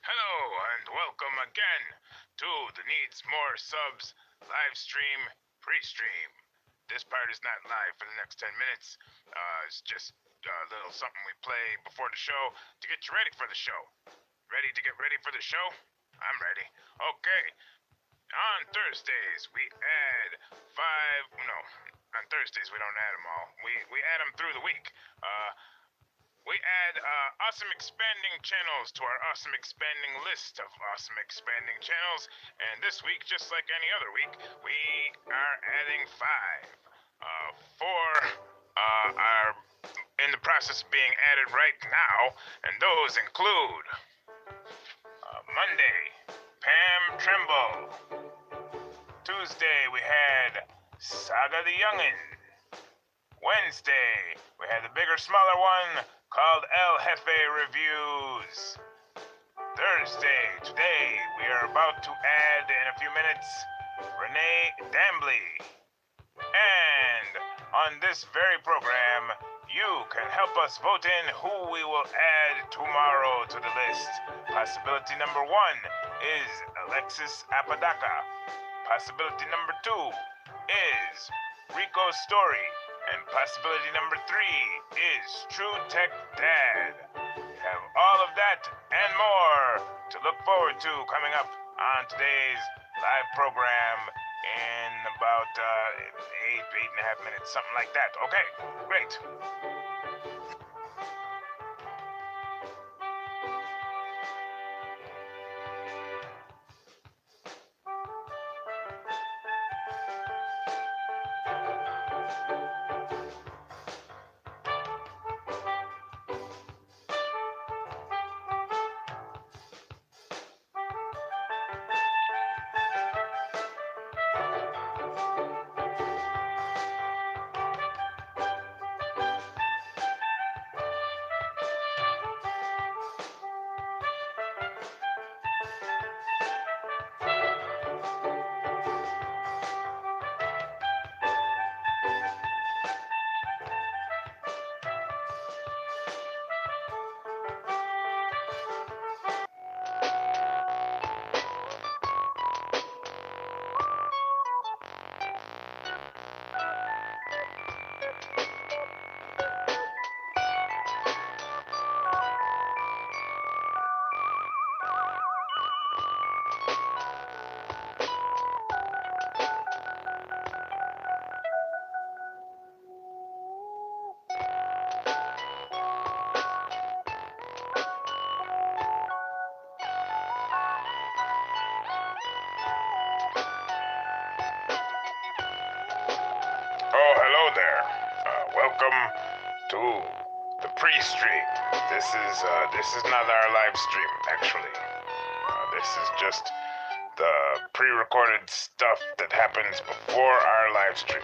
Hello and welcome again to the Needs More Subs live stream pre-stream. This part is not live for the next 10 minutes. It's just a little something we play before the show to get you ready for the show. Ready to get ready for the show? I'm ready. Okay. On Thursdays we add on Thursdays we don't add them all. We add them through the week. We add awesome expanding channels to our awesome expanding list of awesome expanding channels, and this week, just like any other week, we are adding 5. 4 are in the process of being added right now, and those include Monday, Pam Trimble. Tuesday, we had Saga the Youngin'. Wednesday, we had the bigger, smaller one called El Jefe Reviews. Thursday, today, we are about to add in a few minutes Renee Dambley. And on this very program, you can help us vote in who we will add tomorrow to the list. Possibility number 1 is Alexis Apodaca. Possibility number 2 is Rico's Story. And possibility number 3 is True Tech Dad. We have all of that and more to look forward to coming up on today's live program in about 8.5 minutes, something like that. Okay, great. Oh, hello there. Welcome to the pre-stream. This is not our live stream, actually. This is just the pre-recorded stuff that happens before our live stream.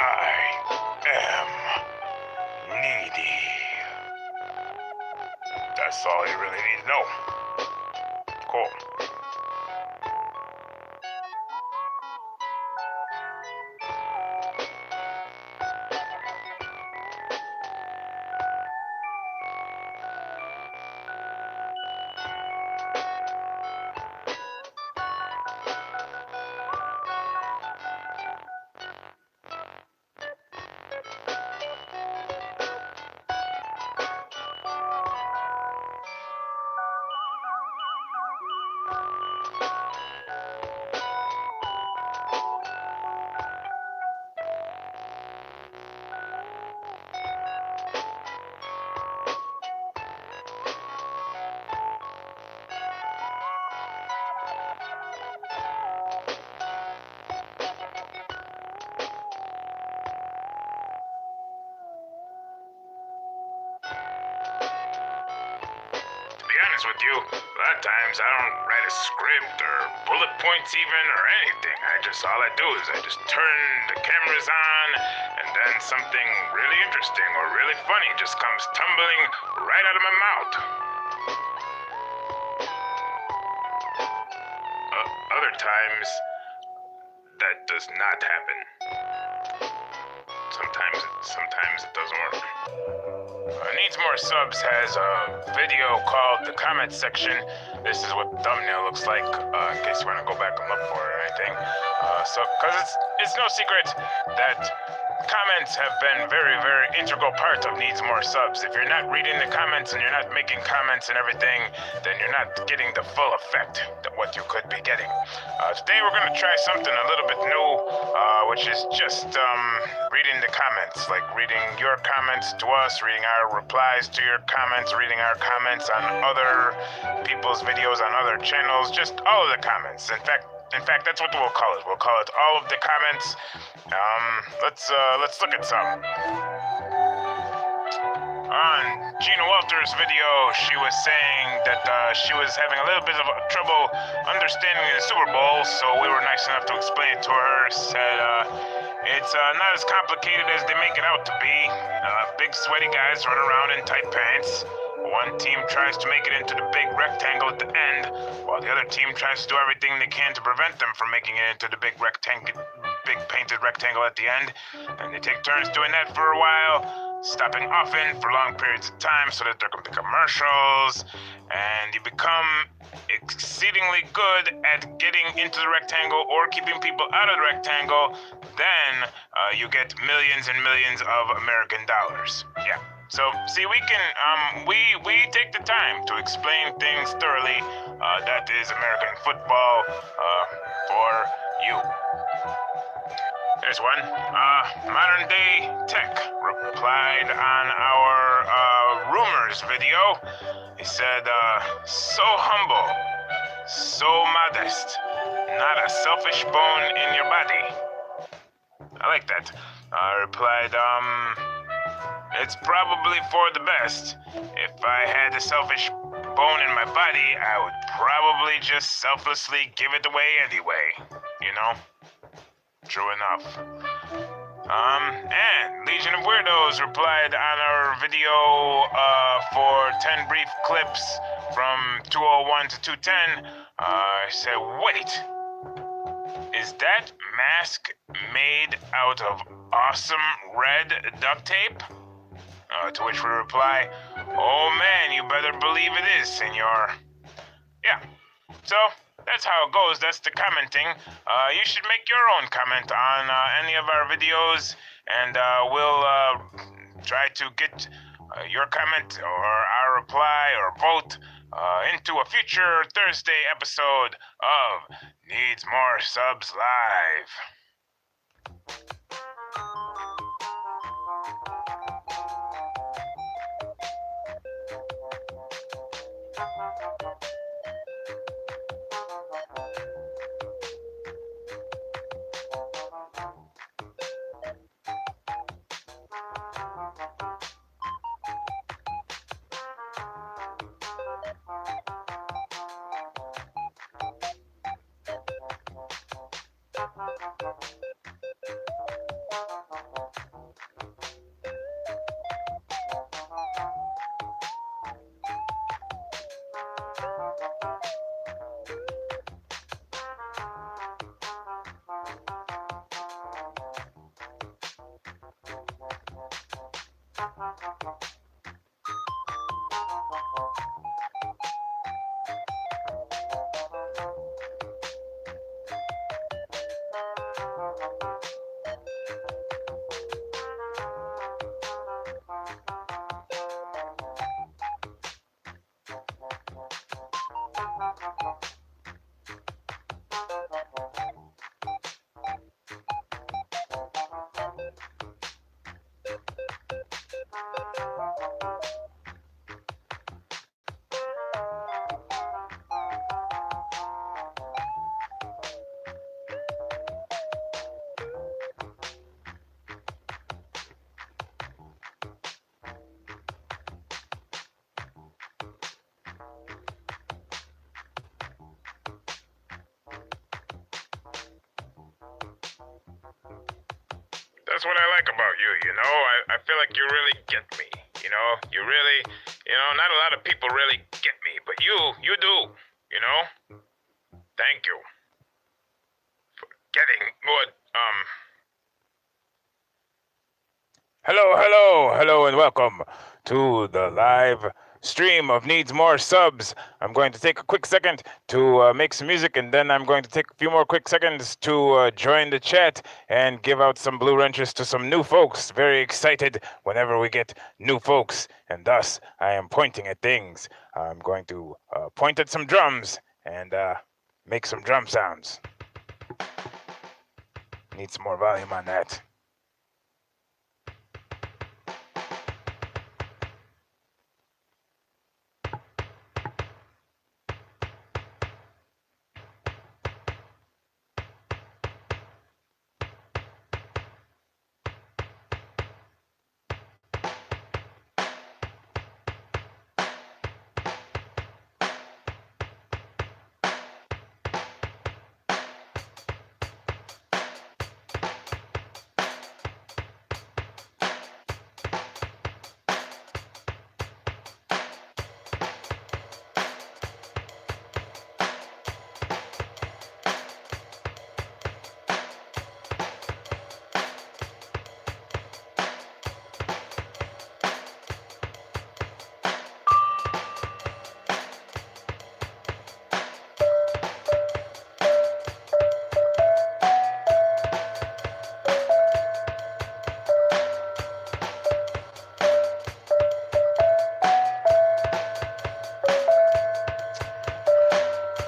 I am needy. That's all you really need to know. Cool. With you, a lot of times I don't write a script or bullet points even or anything. All I do is I just turn the cameras on and then something really interesting or really funny just comes tumbling right out of my mouth. Other times that does not happen. Sometimes it doesn't work. Needs More Subs has a video called The Comment Section. This is what the thumbnail looks like, in case you want to go back and look for it or anything. Because it's no secret that comments have been very, very integral part of Needs More Subs. If you're not reading the comments and you're not making comments and everything, then you're not getting the full effect of what you could be getting. Today we're going to try something a little bit new, which is just reading the comments, like reading your comments to us, reading our replies to your comments, reading our comments on other people's videos on other channels, just all of the comments. In fact, that's what we'll call it. We'll call it all of the comments. Let's look at some. On Gina Walters' video, she was saying that she was having a little bit of trouble understanding the Super Bowl, so we were nice enough to explain it to her. Said it's not as complicated as they make it out to be. Big sweaty guys run around in tight pants. One team tries to make it into the big rectangle at the end, while the other team tries to do everything they can to prevent them from making it into the big painted rectangle at the end. And they take turns doing that for a while, stopping often for long periods of time so that there can be commercials, and you become exceedingly good at getting into the rectangle or keeping people out of the rectangle. Then you get millions and millions of American dollars. Yeah. So, see, we can, we take the time to explain things thoroughly. That is American football, for you. There's one. Modern Day Tech replied on our, rumors video. He said, so humble, so modest, not a selfish bone in your body. I like that. I replied, it's probably for the best. If I had a selfish bone in my body, I would probably just selflessly give it away anyway. You know? True enough. And Legion of Weirdos replied on our video for 10 brief clips from 201 to 210. Said, wait, is that mask made out of awesome red duct tape? To which we reply, oh man, you better believe it is, senor. Yeah, so that's how it goes. That's the commenting. You should make your own comment on any of our videos, and we'll try to get your comment or our reply or both into a future Thursday episode of Needs More Subs Live. That's what I like about you, you know? I feel like you really get me, you know? You really, not a lot of people really get me, but you do, you know? Thank you for getting what Hello, and welcome to the live stream of Needs More Subs. I'm going to take a quick second to make some music, and then I'm going to take a few more quick seconds to join the chat and give out some blue wrenches to some new folks. Very excited whenever we get new folks, and thus I am pointing at things. I'm going to point at some drums and make some drum sounds. Need some more volume on that.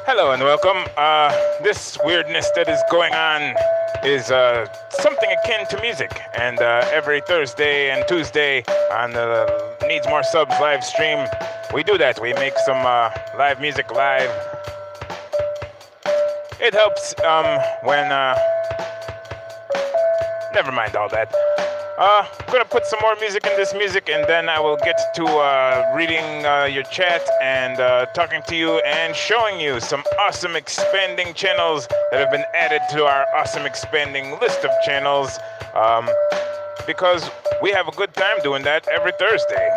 Hello and welcome. This weirdness that is going on is something akin to music, and every Thursday and Tuesday on the Needs More Subs live stream, we do that. We make some live music live. It helps when... Never mind all that. I'm gonna put some more music in this music, and then I will get to reading your chat and talking to you and showing you some awesome expanding channels that have been added to our awesome expanding list of channels, because we have a good time doing that every Thursday.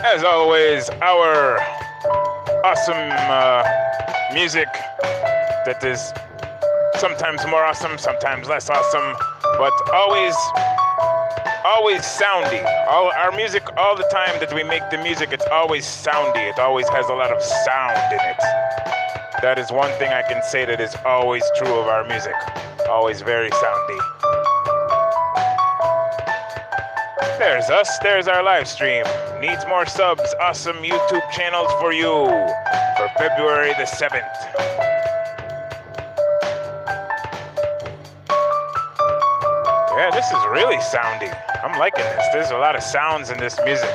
As always, our awesome music that is sometimes more awesome, sometimes less awesome, but always soundy. Our music, all the time that we make the music, it's always soundy. It always has a lot of sound in it. That is one thing I can say that is always true of our music. Always very soundy. There's us, there's our live stream. Needs More Subs, awesome YouTube channels for you for February the 7th. Yeah, this is really soundy. I'm liking this. There's a lot of sounds in this music.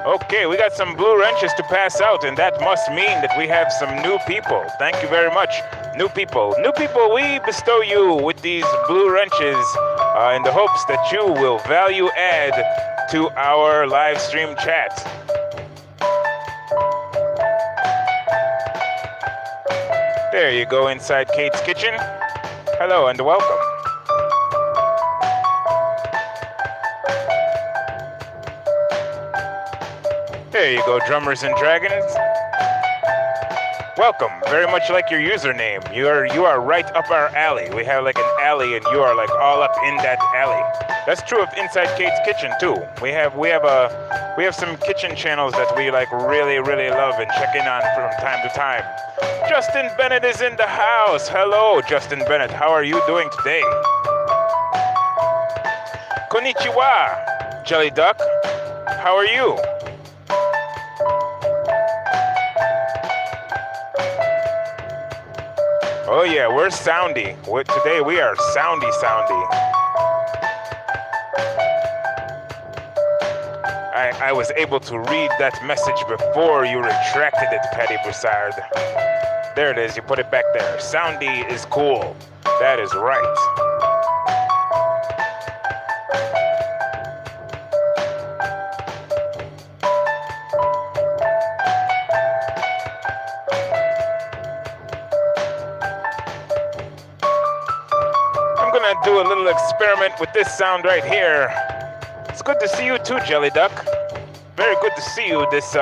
Okay, we got some blue wrenches to pass out, and that must mean that we have some new people. Thank you very much, new people. New people, we bestow you with these blue wrenches in the hopes that you will value add to our live stream chat. There you go, inside Kate's kitchen. Hello and welcome. There you go, Drummers and Dragons. Welcome, very much like your username. You are right up our alley. We have like an alley, and you are like all up in that alley. That's true of Inside Kate's Kitchen too. We have some kitchen channels that we like really love and check in on from time to time. Justin Bennett is in the house. Hello, Justin Bennett. How are you doing today? Konnichiwa, Jelly Duck. How are you? Oh yeah, we're soundy. Today we are soundy. I was able to read that message before you retracted it, Patty Broussard. There it is, you put it back there. Soundy is cool. That is right. Do a little experiment with this sound right here. It's good to see you too, Jelly Duck. Very good to see you this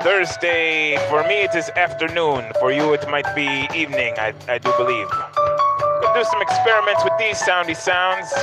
Thursday. For me it is afternoon. For you it might be evening, I do believe. We'll do some experiments with these soundy sounds.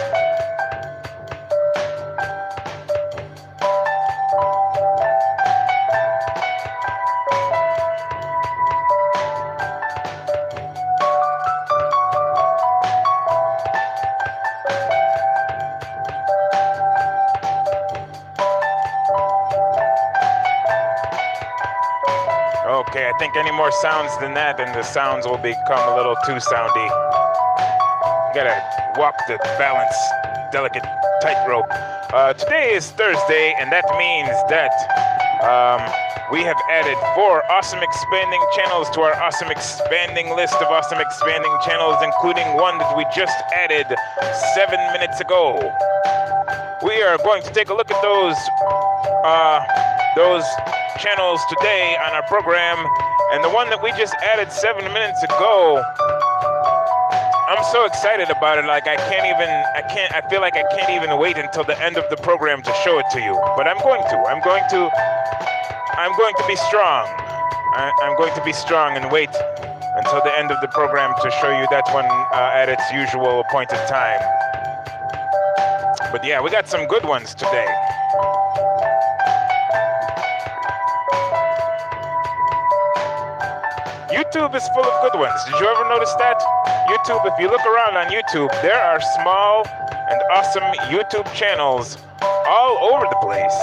Okay, I think any more sounds than that and the sounds will become a little too soundy. You gotta walk the balance, delicate tightrope. Today is Thursday, and that means that we have added 4 awesome expanding channels to our awesome expanding list of awesome expanding channels, including one that we just added 7 minutes ago. We are going to take a look at those channels today on our program, and the one that we just added 7 minutes ago, I'm so excited about it. Like I feel like I can't even wait until the end of the program to show it to you. But I'm going to be strong. I'm going to be strong and wait until the end of the program to show you that one at its usual appointed time. But yeah, we got some good ones today. YouTube is full of good ones. Did you ever notice that? YouTube, if you look around on YouTube, there are small and awesome YouTube channels all over the place.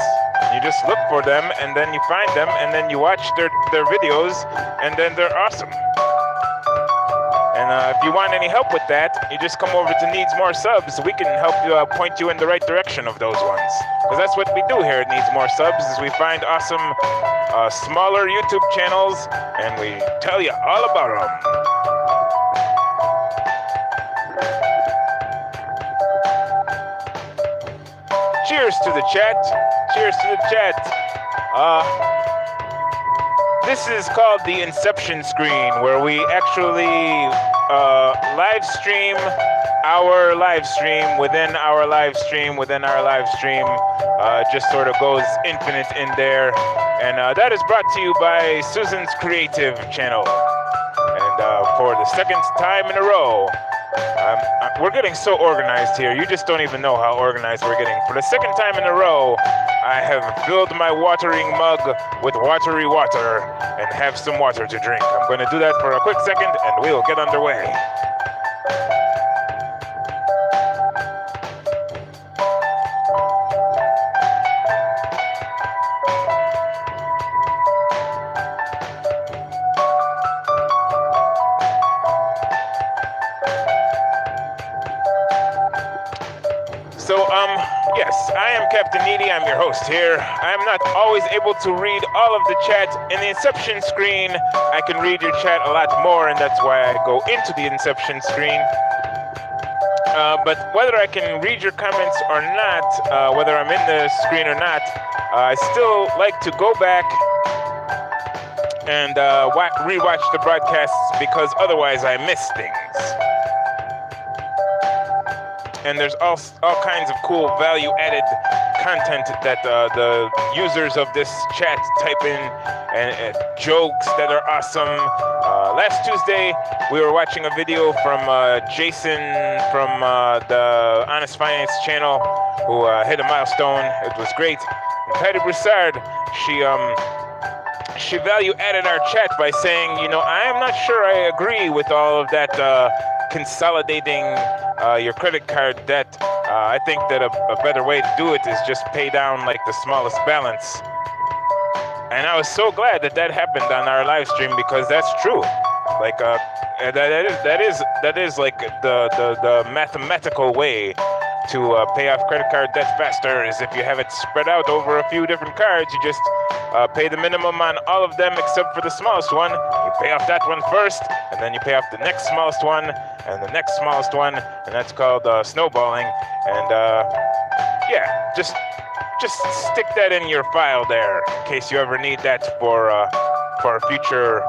You just look for them, and then you find them, and then you watch their videos, and then they're awesome. And if you want any help with that, you just come over to Needs More Subs. We can help you point you in the right direction of those ones. Because that's what we do here at Needs More Subs, is we find awesome smaller YouTube channels, and we tell you all about them. Cheers to the chat. Cheers to the chat. This is called the Inception screen, where we actually live stream our live stream within our live stream within our live stream. Just sort of goes infinite in there. And that is brought to you by Susan's Creative channel. And for the second time in a row, we're getting so organized here. You just don't even know how organized we're getting. For the second time in a row, I have filled my watering mug with watery water and have some water to drink. I'm going to do that for a quick second and we'll get underway. Yes, I am Captain Needy. I'm your host here. I'm not always able to read all of the chat in the Inception screen. I can read your chat a lot more, and that's why I go into the Inception screen. But whether I can read your comments or not, whether I'm in the screen or not, I still like to go back and rewatch the broadcasts, because otherwise I miss things. And there's all kinds of cool value-added content that the users of this chat type in, and jokes that are awesome. Last Tuesday, we were watching a video from Jason from the Honest Finance channel, who hit a milestone. It was great. And Patty Broussard, she value added our chat by saying, I am not sure I agree with all of that consolidating your credit card debt. I think that a better way to do it is just pay down like the smallest balance. And I was so glad that happened on our live stream, because that's true. Like that is like the mathematical way to pay off credit card debt faster, is if you have it spread out over a few different cards. You just pay the minimum on all of them except for the smallest one. You pay off that one first, and then you pay off the next smallest one, and the next smallest one, and that's called snowballing. And yeah, just stick that in your file there in case you ever need that for a future.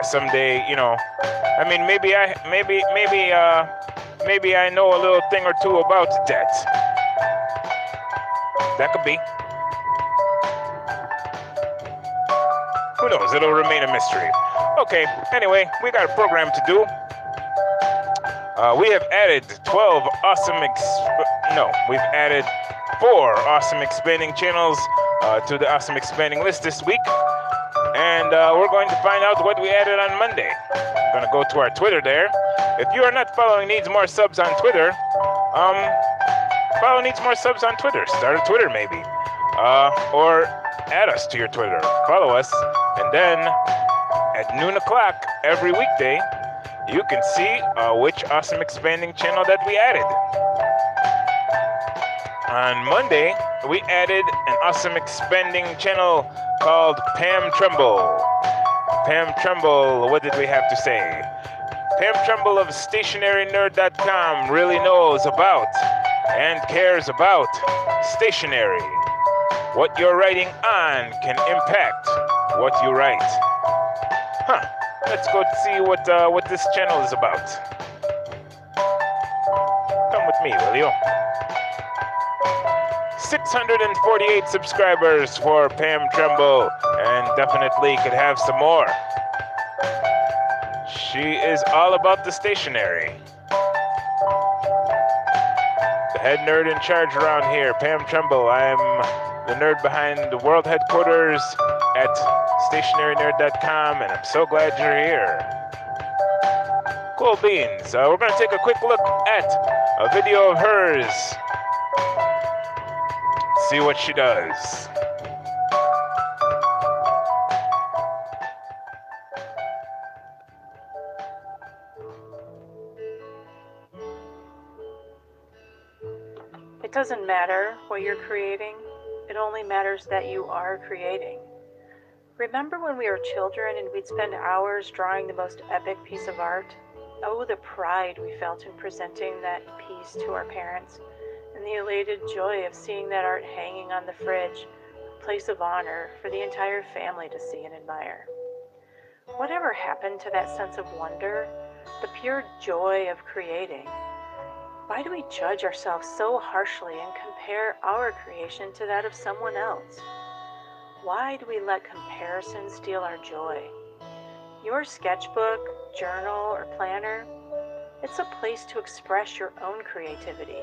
Someday, I mean, maybe I know a little thing or two about debt. That could be. Who knows? It'll remain a mystery. Okay, anyway, we got a program to do. We have added 12 awesome we've added 4 awesome expanding channels to the awesome expanding list this week. And we're going to find out what we added on Monday. I'm going to go to our Twitter there. If you are not following Needs More Subs on Twitter, follow Needs More Subs on Twitter. Start a Twitter maybe. Or add us to your Twitter. Follow us. And then at noon o'clock every weekday, you can see which awesome expanding channel that we added. On Monday, we added an awesome expanding channel called Pam Trumbull. Pam Trumbull, what did we have to say? Pam Trumbull of StationaryNerd.com really knows about and cares about stationery. What you're writing on can impact what you write. Let's go see what this channel is about. Come with me, will you? 648 subscribers for Pam Trumbull, and definitely could have some more. She is all about the stationery. The head nerd in charge around here, Pam Trumbull. I am the nerd behind the world headquarters at StationaryNerd.com, and I'm so glad you're here. Cool beans. We're going to take a quick look at a video of hers. See what she does. It doesn't matter what you're creating, it only matters that you are creating. Remember when we were children and we'd spend hours drawing the most epic piece of art? Oh, the pride we felt in presenting that piece to our parents, and the elated joy of seeing that art hanging on the fridge, a place of honor for the entire family to see and admire. Whatever happened to that sense of wonder, the pure joy of creating? Why do we judge ourselves so harshly and compare our creation to that of someone else? Why do we let comparison steal our joy? Your sketchbook, journal, or planner, it's a place to express your own creativity.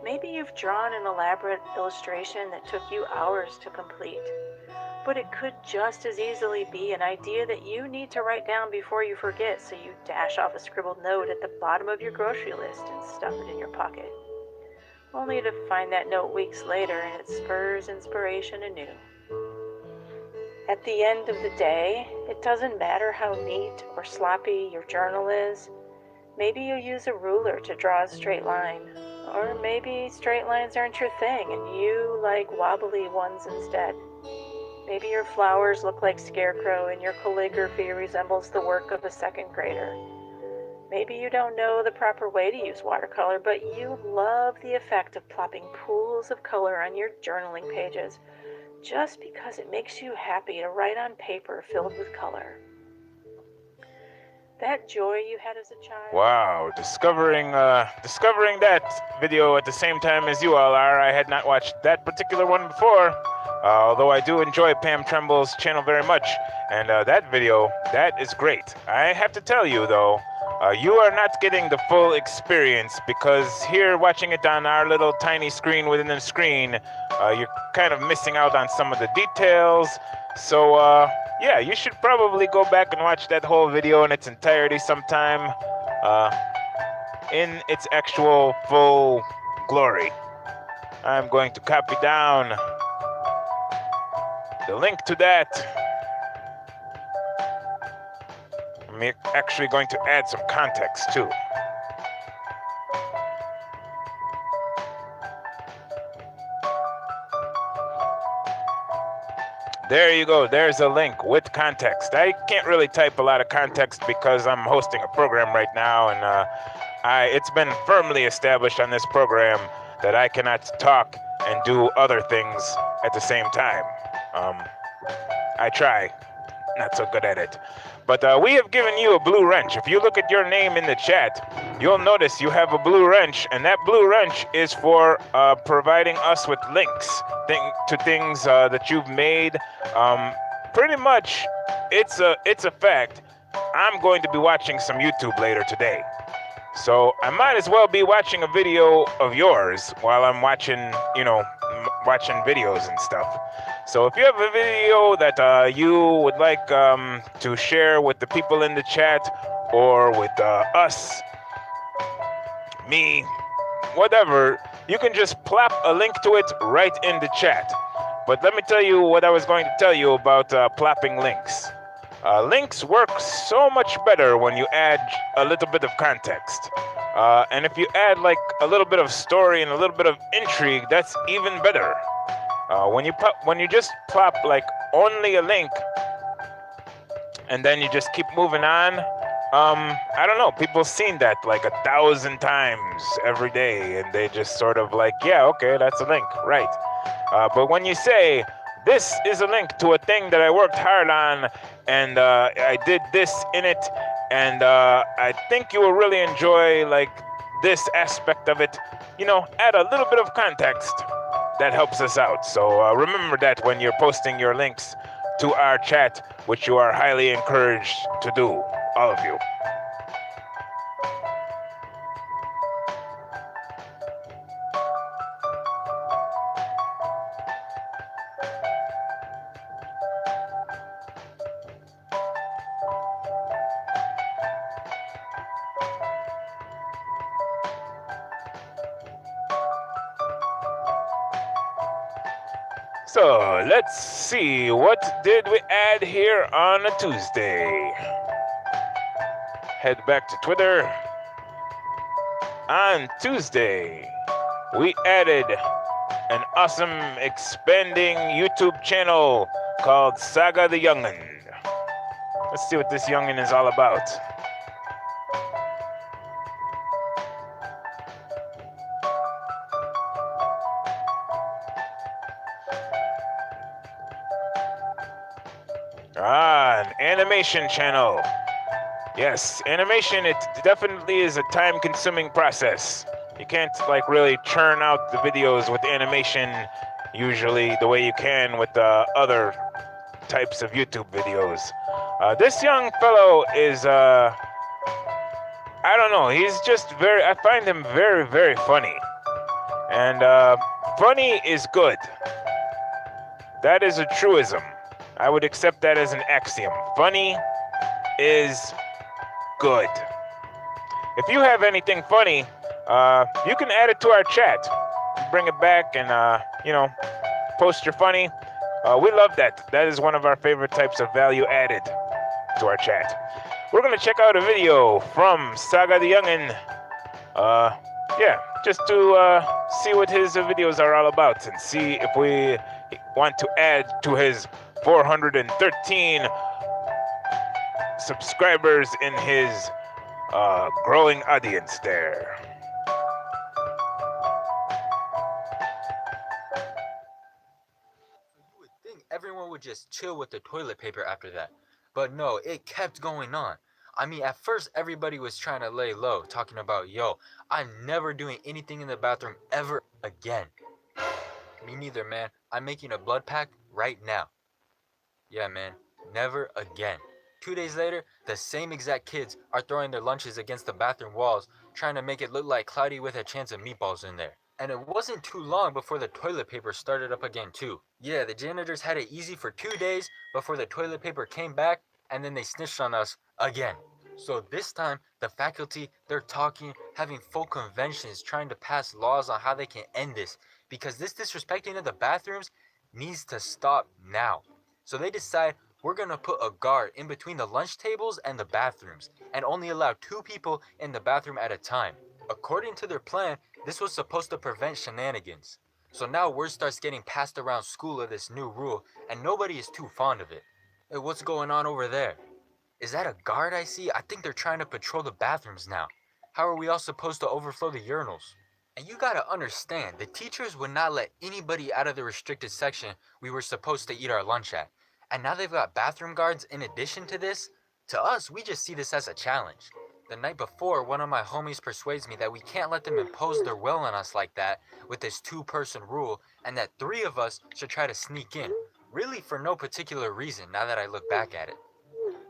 Maybe you've drawn an elaborate illustration that took you hours to complete, but it could just as easily be an idea that you need to write down before you forget, so you dash off a scribbled note at the bottom of your grocery list and stuff it in your pocket, only to find that note weeks later and it spurs inspiration anew. At the end of the day, it doesn't matter how neat or sloppy your journal is. Maybe you use a ruler to draw a straight line, or maybe straight lines aren't your thing and you like wobbly ones instead. Maybe your flowers look like scarecrow and your calligraphy resembles the work of a second grader. Maybe you don't know the proper way to use watercolor, but you love the effect of plopping pools of color on your journaling pages, just because it makes you happy to write on paper filled with color. That joy you had as a child. Wow, discovering that video at the same time as you all are. I had not watched that particular one before, although I do enjoy Pam Tremble's channel very much. And that video, that is great. I have to tell you though, you are not getting the full experience because here, watching it on our little tiny screen within the screen, you're kind of missing out on some of the details. So, yeah, you should probably go back and watch that whole video in its entirety sometime, in its actual full glory. I'm going to copy down the link to that. I'm actually going to add some context too. There you go, there's a link with context. I can't really type a lot of context because I'm hosting a program right now, and it's been firmly established on this program that I cannot talk and do other things at the same time. I try, not so good at it. But we have given you a blue wrench. If you look at your name in the chat, you'll notice you have a blue wrench, and that blue wrench is for providing us with links to things that you've made. Pretty much, it's a fact. I'm going to be watching some YouTube later today. So I might as well be watching a video of yours while I'm watching, watching videos and stuff. So if you have a video that you would like to share with the people in the chat or with us, me, whatever, you can just plop a link to it right in the chat. But let me tell you what I was going to tell you about plopping links. Links work so much better when you add a little bit of context. And if you add like a little bit of story and a little bit of intrigue, that's even better. When you just plop like only a link and then you just keep moving on, I don't know, people seen that like 1,000 times every day and they just sort of like, yeah, okay, that's a link, right. But when you say, this is a link to a thing that I worked hard on and I did this in it and I think you will really enjoy like this aspect of it, add a little bit of context. That helps us out. So remember that when you're posting your links to our chat, which you are highly encouraged to do, all of you. So let's see, what did we add here on a Tuesday? Head back to Twitter. On Tuesday, we added an awesome expanding YouTube channel called Saga the Youngin. Let's see what this youngin is all about. An animation channel. Yes, animation, it definitely is a time-consuming process. You can't like really churn out the videos with animation usually the way you can with other types of YouTube videos. This young fellow is, I don't know, he's just I find him very, very funny. And funny is good. That is a truism. I would accept that as an axiom. Funny is good. If you have anything funny, you can add it to our chat. Bring it back and, post your funny. We love that. That is one of our favorite types of value added to our chat. We're going to check out a video from Saga the Youngin. Just to see what his videos are all about and see if we want to add to his 413 subscribers in his growing audience there. You would think everyone would just chill with the toilet paper after that. But no, it kept going on. I mean, at first everybody was trying to lay low, talking about, yo, I'm never doing anything in the bathroom ever again. Me neither, man. I'm making a blood pact right now. Yeah, man, never again. 2 days later, the same exact kids are throwing their lunches against the bathroom walls, trying to make it look like cloudy with a chance of meatballs in there. And it wasn't too long before the toilet paper started up again too. Yeah, the janitors had it easy for 2 days before the toilet paper came back, and then they snitched on us again. So this time, the faculty, they're talking, having full conventions, trying to pass laws on how they can end this, because this disrespecting of the bathrooms needs to stop now. So they decide we're gonna put a guard in between the lunch tables and the bathrooms, and only allow 2 people in the bathroom at a time. According to their plan, this was supposed to prevent shenanigans. So now word starts getting passed around school of this new rule, and nobody is too fond of it. Hey, what's going on over there? Is that a guard I see? I think they're trying to patrol the bathrooms now. How are we all supposed to overflow the urinals? And you gotta understand, the teachers would not let anybody out of the restricted section we were supposed to eat our lunch at. And now they've got bathroom guards in addition to this? To us, we just see this as a challenge. The night before, one of my homies persuades me that we can't let them impose their will on us like that with this 2-person rule, and that 3 of us should try to sneak in. Really for no particular reason now that I look back at it.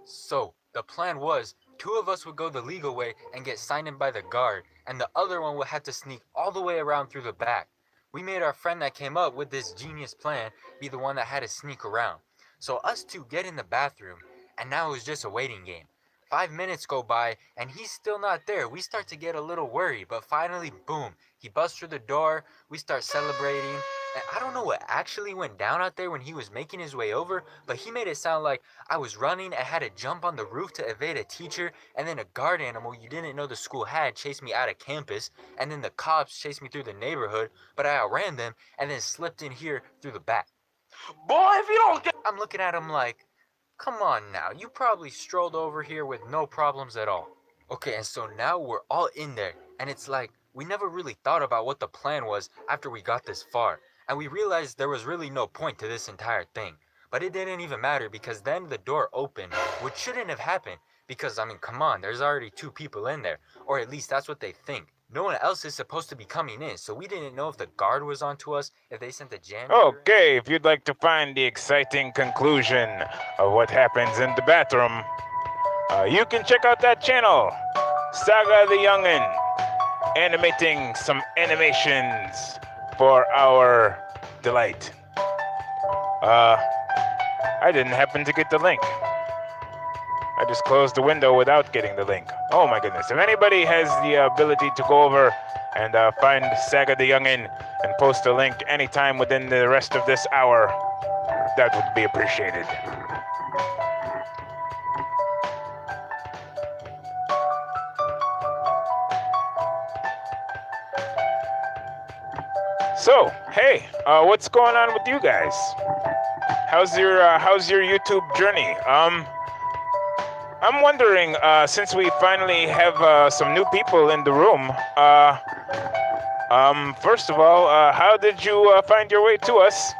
So, the plan was 2 of us would go the legal way and get signed in by the guard, and the other one would have to sneak all the way around through the back. We made our friend that came up with this genius plan be the one that had to sneak around. So us 2 get in the bathroom, and now it was just a waiting game. 5 minutes go by, and he's still not there. We start to get a little worried, but finally, boom, he busts through the door, we start celebrating, and I don't know what actually went down out there when he was making his way over, but he made it sound like I was running and had to jump on the roof to evade a teacher, and then a guard animal you didn't know the school had chased me out of campus, and then the cops chased me through the neighborhood, but I outran them, and then slipped in here through the back. Boy, if you don't get... I'm looking at him like, come on now, you probably strolled over here with no problems at all. Okay, and so now we're all in there, and it's like, we never really thought about what the plan was after we got this far, and we realized there was really no point to this entire thing. But it didn't even matter, because then the door opened, which shouldn't have happened, because, I mean, come on, there's already 2 people in there, or at least that's what they think. No one else is supposed to be coming in, so we didn't know if the guard was onto us, if they sent the janitor. Okay, if you'd like to find the exciting conclusion of what happens in the bathroom, you can check out that channel, Saga the Youngin, animating some animations for our delight. I didn't happen to get the link. I just closed the window without getting the link. Oh my goodness. If anybody has the ability to go over and find Saga the Youngin and post a link anytime within the rest of this hour, that would be appreciated. So, hey, what's going on with you guys? How's your YouTube journey? I'm wondering, since we finally have some new people in the room, first of all, how did you find your way to us?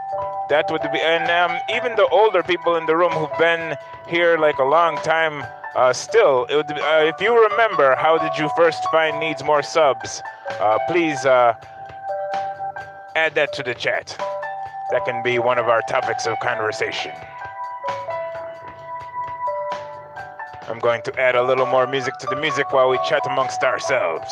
That would be, and even the older people in the room who've been here like a long time, still, it would be, if you remember, how did you first find needs more subs? Please add that to the chat. That can be one of our topics of conversation. I'm going to add a little more music to the music while we chat amongst ourselves.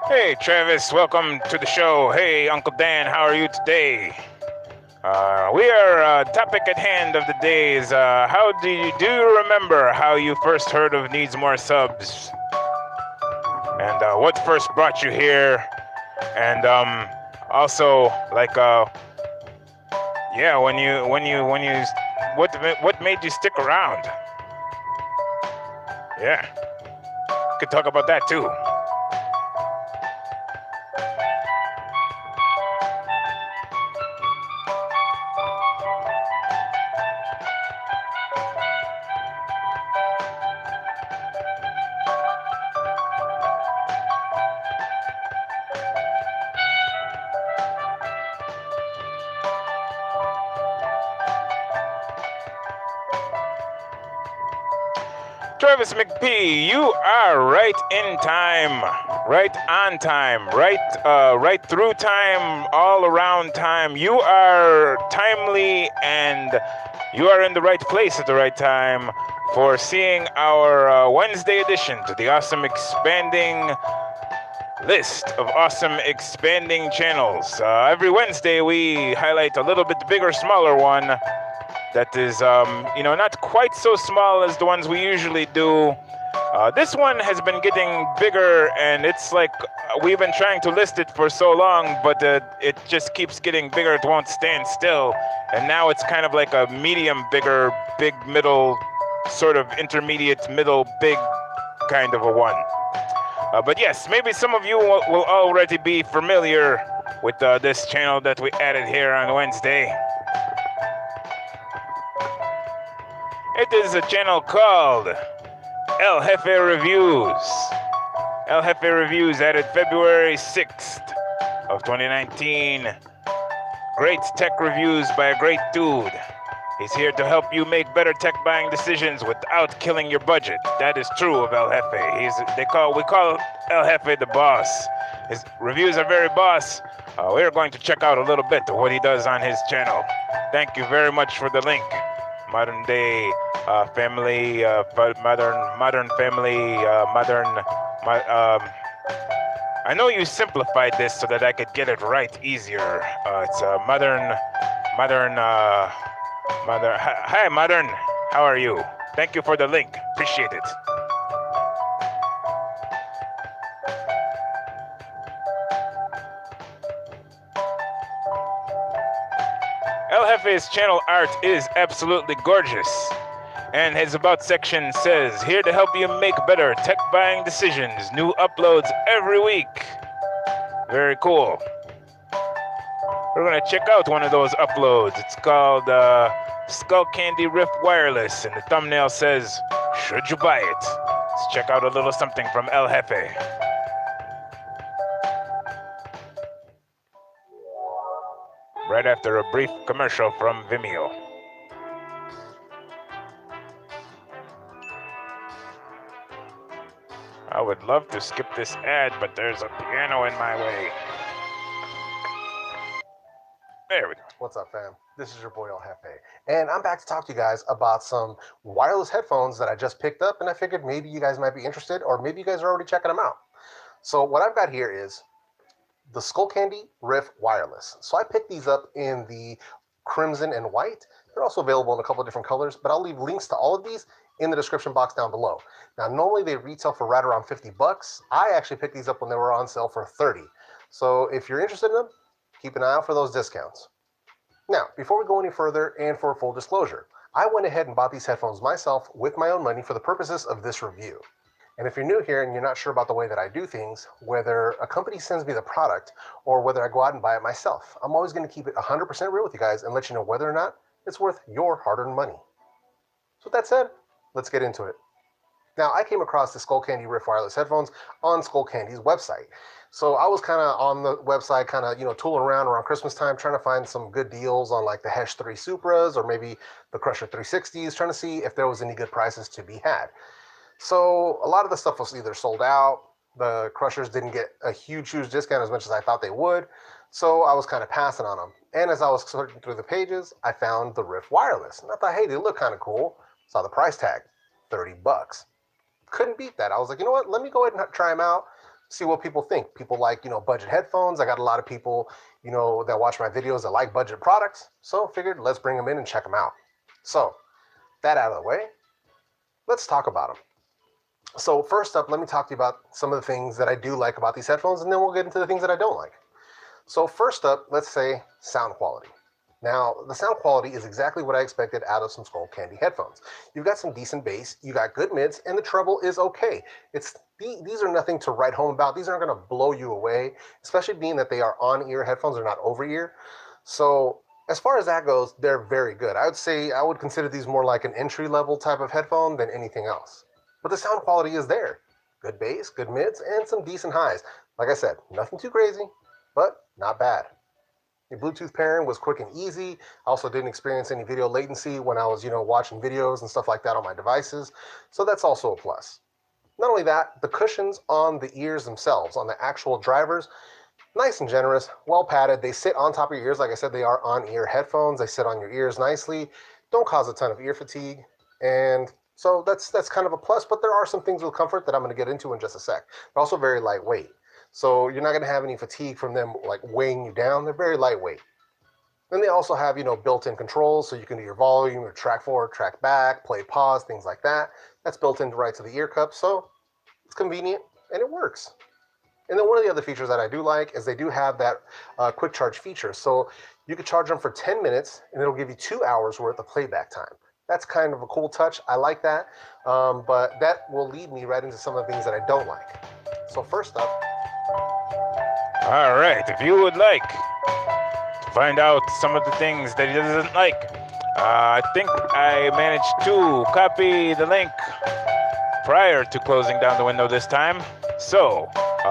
Hey, Travis, welcome to the show. Hey, Uncle Dan, how are you today? Topic at hand of the day is how do you remember how you first heard of Needs More Subs? And what first brought you here? And also, like, yeah, what made you stick around? Yeah, could talk about that too. Travis McP, you are right in time, right on time, right through time, all around time. You are timely and you are in the right place at the right time for seeing our Wednesday edition to the awesome expanding list of awesome expanding channels. Every Wednesday we highlight a little bit bigger, smaller one that is, not quite so small as the ones we usually do. This one has been getting bigger, and it's like we've been trying to list it for so long, but it just keeps getting bigger. It won't stand still, and now it's kind of like a medium, bigger, big, middle, sort of intermediate, middle, big kind of a one. But yes, maybe some of you will already be familiar with this channel that we added here on Wednesday. It is a channel called El Jefe Reviews. El Jefe Reviews added February 6th of 2019. Great tech reviews by a great dude. He's here to help you make better tech buying decisions without killing your budget. That is true of El Jefe. We call El Jefe the boss. His reviews are very boss. We're going to check out a little bit of what he does on his channel. Thank you very much for the link. Modern day family, modern family, I know you simplified this so that I could get it right easier. It's modern. Hi, modern. How are you? Thank you for the link. Appreciate it. El Jefe's channel art is absolutely gorgeous. And his About section says, here to help you make better tech buying decisions. New uploads every week. Very cool. We're going to check out one of those uploads. It's called Skull Candy Rift Wireless. And the thumbnail says, should you buy it? Let's check out a little something from El Jefe. Right after a brief commercial from Vimeo. I would love to skip this ad, but there's a piano in my way. There we go. What's up, fam? This is your boy El Jefe, and I'm back to talk to you guys about some wireless headphones that I just picked up, and I figured maybe you guys might be interested, or maybe you guys are already checking them out. So what I've got here is the Skull Candy Rift Wireless. So I picked these up in the crimson and white. They're also available in a couple of different colors, but I'll leave links to all of these in the description box down below. Now, normally they retail for right around 50 bucks. I actually picked these up when they were on sale for 30. So if you're interested in them, keep an eye out for those discounts. Now, before we go any further, and for full disclosure, I went ahead and bought these headphones myself with my own money for the purposes of this review. And if you're new here and you're not sure about the way that I do things, whether a company sends me the product or whether I go out and buy it myself, I'm always going to keep it 100% real with you guys and let you know whether or not it's worth your hard-earned money. So with that said, let's get into it. Now, I came across the Skull Candy Rift Wireless headphones on Skull Candy's website. So I was kind of on the website, tooling around Christmas time, trying to find some good deals on like the Hesh 3 Supras or maybe the Crusher 360s, trying to see if there was any good prices to be had. So a lot of the stuff was either sold out, the Crushers didn't get a huge discount as much as I thought they would, so I was kind of passing on them. And as I was searching through the pages, I found the Rift Wireless. And I thought, hey, they look kind of cool. Saw the price tag, 30 bucks. Couldn't beat that. I was like, you know what, let me go ahead and try them out. see what people think. People like, budget headphones. I got a lot of people, that watch my videos that like budget products. So figured let's bring them in and check them out. So that out of the way, let's talk about them. So first up, let me talk to you about some of the things that I do like about these headphones, and then we'll get into the things that I don't like. So first up, let's say sound quality. Now, the sound quality is exactly what I expected out of some Skull Candy headphones. You've got some decent bass, you got good mids, and the treble is okay. These are nothing to write home about. These aren't going to blow you away, especially being that they are on-ear headphones, they're not over-ear. So as far as that goes, they're very good. I would say I would consider these more like an entry-level type of headphone than anything else. But the sound quality is there. Good bass, good mids, and some decent highs. Like I said, nothing too crazy, but not bad. Your Bluetooth pairing was quick and easy. I also didn't experience any video latency when I was, watching videos and stuff like that on my devices. So that's also a plus. Not only that, the cushions on the ears themselves, on the actual drivers, nice and generous, well padded. They sit on top of your ears. Like I said, they are on-ear headphones. They sit on your ears nicely. Don't cause a ton of ear fatigue. And so that's kind of a plus, but there are some things with comfort that I'm going to get into in just a sec. They're also very lightweight. So you're not going to have any fatigue from them like weighing you down. They're very lightweight. Then they also have, built-in controls, so you can do your volume, your track forward, track back, play, pause, things like that. That's built in right to the ear cup, so it's convenient and it works. And then one of the other features that I do like is they do have that quick charge feature. So you can charge them for 10 minutes and it'll give you 2 hours worth of playback time. That's kind of a cool touch. I like that, but that will lead me right into some of the things that I don't like. So first up, all right, if you would like to find out some of the things that he doesn't like, I think I managed to copy the link prior to closing down the window this time. So,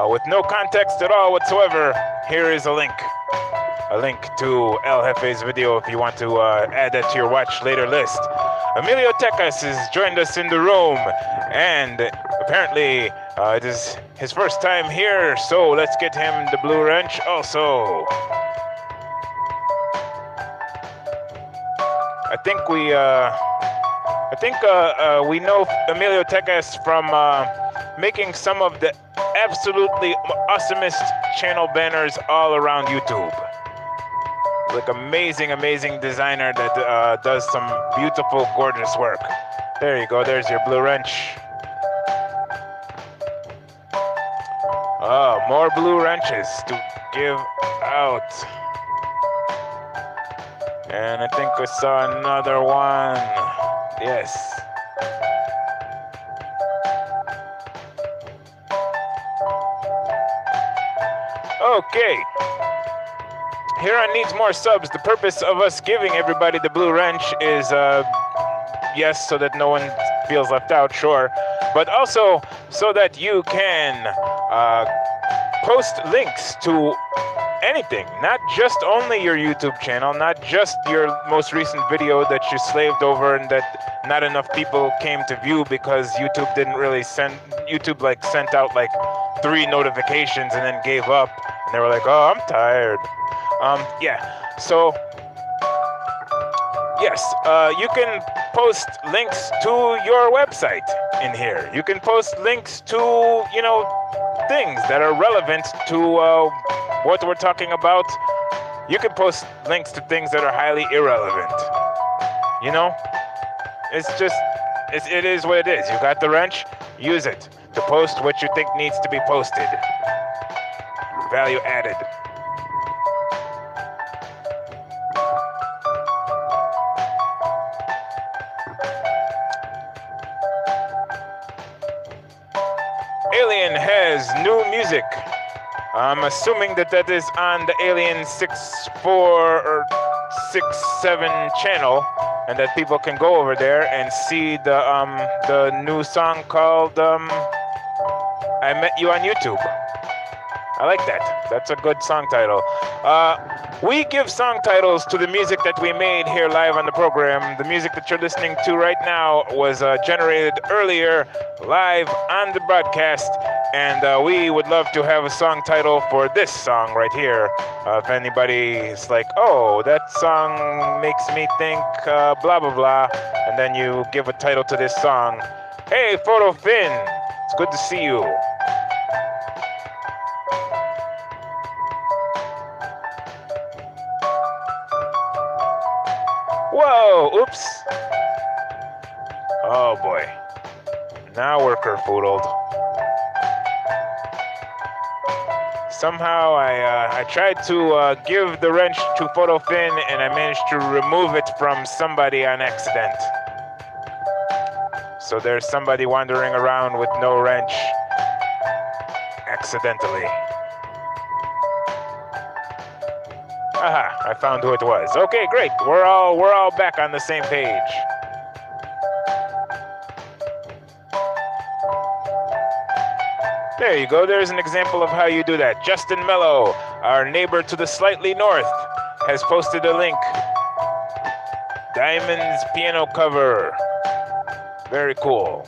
with no context at all whatsoever, here is a link to El Jefe's video if you want to add that to your watch later list. Emilio Tecas has joined us in the room, and apparently it is his first time here, so let's get him the blue wrench also. I think we know Emilio Tecas from making some of the absolutely awesomest channel banners all around YouTube. Like amazing designer that does some beautiful, gorgeous work. There you go, there's your blue wrench. Oh, more blue wrenches to give out. And I think I saw another one. Yes. Okay. Here on Needs More Subs, the purpose of us giving everybody the blue wrench is, yes, so that no one feels left out, sure, but also so that you can post links to anything, not just only your YouTube channel, not just your most recent video that you slaved over and that not enough people came to view because YouTube sent out like 3 notifications and then gave up, and they were like, oh, I'm tired. So yes, you can post links to your website in here. You can post links to, things that are relevant to what we're talking about. You can post links to things that are highly irrelevant. It is what it is. You got the wrench, use it to post what you think needs to be posted. Value added. Alien has new music. I'm assuming that is on the Alien 6.4 or 6.7 channel, and that people can go over there and see the new song called I Met You on YouTube. I like that. That's a good song title. We give song titles to the music that we made here live on the program. The music that you're listening to right now was generated earlier live on the broadcast, and we would love to have a song title for this song right here. If anybody is like, oh, that song makes me think blah, blah, blah, and then you give a title to this song. Hey, Photo Finn, it's good to see you. Oh, oops. Oh boy. Now we're kerfoodled. Somehow I tried to give the wrench to PhotoFin and I managed to remove it from somebody on accident. So there's somebody wandering around with no wrench accidentally. Aha, I found who it was. Okay, great. We're all back on the same page. There you go. There's an example of how you do that. Justin Mello, our neighbor to the slightly north, has posted a link. Diamond's piano cover. Very cool.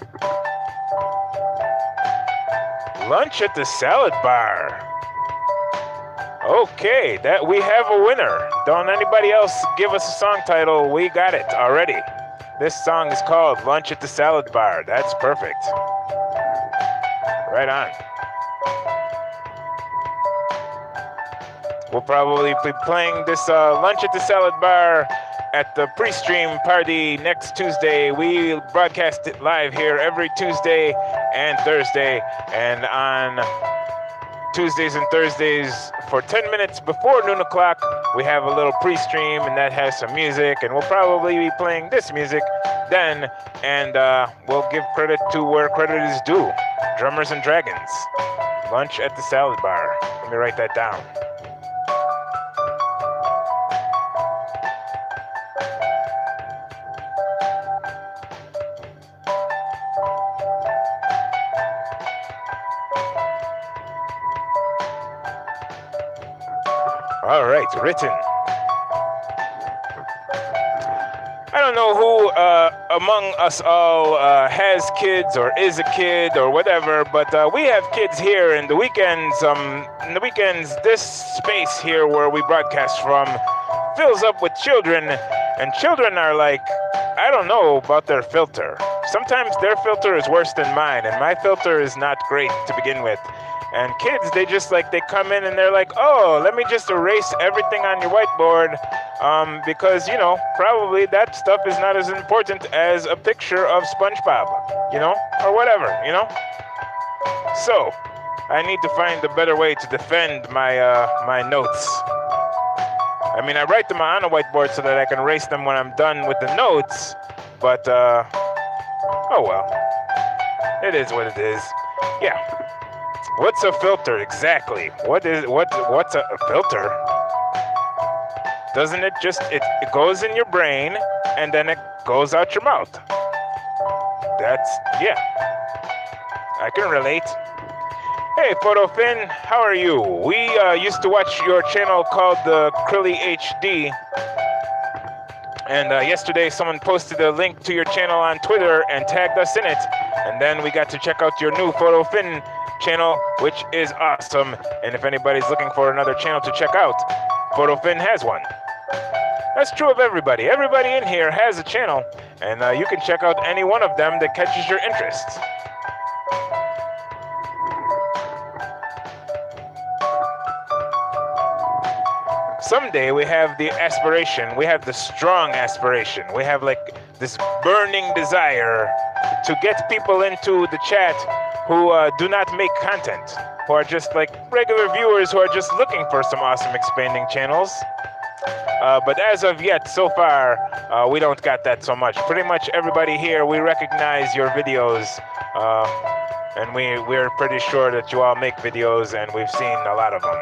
Lunch at the salad bar. Okay, that we have a winner. Don't anybody else give us a song title. We got it already. This song is called Lunch at the Salad Bar. That's perfect. Right on. We'll probably be playing this Lunch at the Salad Bar at the pre-stream party next Tuesday. We broadcast it live here every Tuesday and Thursday. And on Tuesdays and Thursdays for 10 minutes before noon o'clock, we have a little pre-stream and that has some music. And we'll probably be playing this music then. And we'll give credit to where credit is due. Drummers and Dragons. Lunch at the Salad Bar. Let me write that down. All right, written. I don't know who among us all has kids or is a kid or whatever, but we have kids here in the weekends. In the weekends, this space here where we broadcast from fills up with children, and children are like, I don't know about their filter. Sometimes their filter is worse than mine, and my filter is not great to begin with. And kids, they come in and they're like, oh, let me just erase everything on your whiteboard because, you know, probably that stuff is not as important as a picture of SpongeBob, you know, or whatever, you know. So, I need to find a better way to defend my notes. I mean, I write them on a whiteboard so that I can erase them when I'm done with the notes, but, oh well. It is what it is. Yeah. What's a filter exactly? What's a filter? Doesn't it just it goes in your brain and then it goes out your mouth? That's yeah. I can relate. Hey PhotoFin, how are you? We used to watch your channel called the Krilly HD. And yesterday someone posted a link to your channel on Twitter and tagged us in it. And then we got to check out your new PhotoFin channel, which is awesome. And if anybody's looking for another channel to check out, PhotoFin has one. That's true of everybody. Everybody in here has a channel, and you can check out any one of them that catches your interest. Someday we have the aspiration, we have the strong aspiration, we have like this burning desire to get people into the chat who do not make content, who are just like regular viewers who are just looking for some awesome expanding channels. But as of yet, so far, we don't got that so much. Pretty much everybody here, we recognize your videos, and we're pretty sure that you all make videos, and we've seen a lot of them.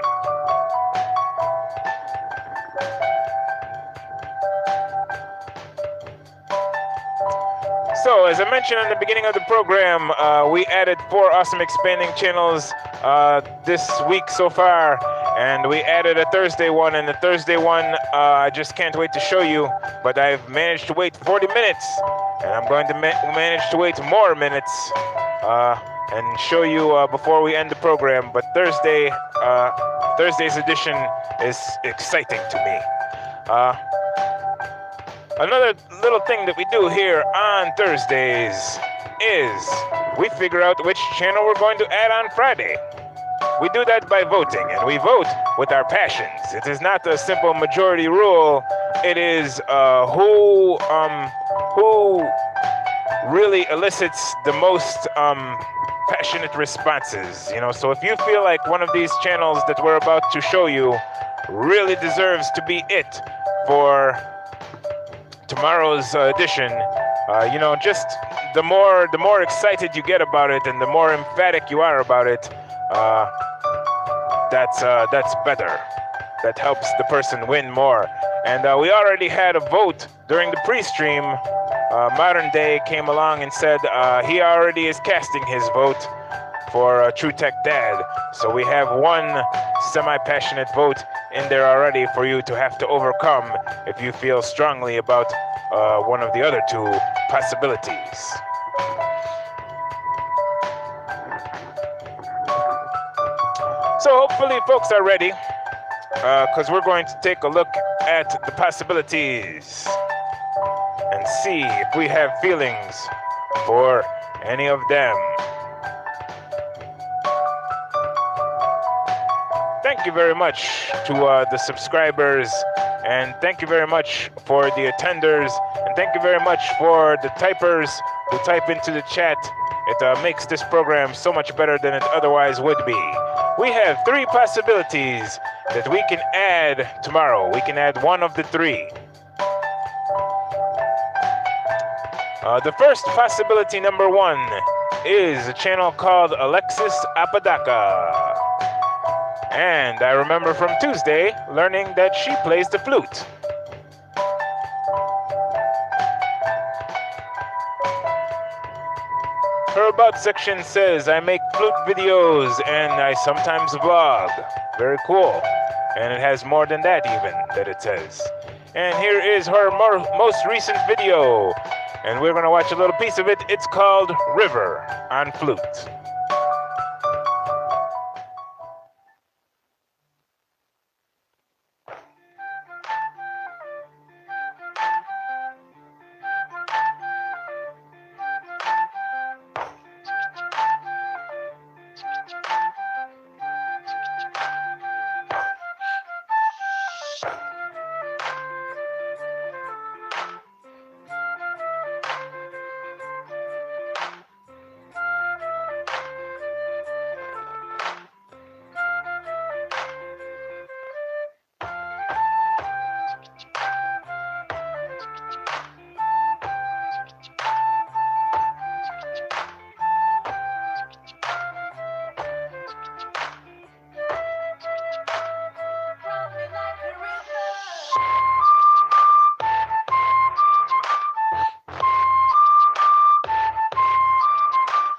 So, as I mentioned in the beginning of the program, we added 4 awesome expanding channels this week so far, and we added a Thursday one, and the Thursday one I just can't wait to show you, but I've managed to wait 40 minutes, and I'm going to manage to wait more minutes and show you before we end the program, but Thursday's edition is exciting to me. Another little thing that we do here on Thursdays is we figure out which channel we're going to add on Friday. We do that by voting, and we vote with our passions. It is not a simple majority rule it is who really elicits the most passionate responses. So if you feel like one of these channels that we're about to show you really deserves to be it for tomorrow's edition, just the more excited you get about it and the more emphatic you are about it, that's better. That helps the person win more. And we already had a vote during the pre-stream. Modern Day came along and said he already is casting his vote for True Tech Dad. So we have one semi-passionate vote in there already for you to have to overcome if you feel strongly about one of the other two possibilities. So hopefully folks are ready, because we're going to take a look at the possibilities and see if we have feelings for any of them. Thank you very much to the subscribers, and thank you very much for the attenders, and thank you very much for the typers who type into the chat. It makes this program so much better than it otherwise would be. We have 3 possibilities that we can add tomorrow. We can add one of the 3. The first possibility, number 1, is a channel called Alexis Apodaca. And I remember from Tuesday learning that she plays the flute. Her about section says, I make flute videos and I sometimes vlog. Very cool. And it has more than that even, that it says. And here is her most recent video. And we're going to watch a little piece of it. It's called River on Flute.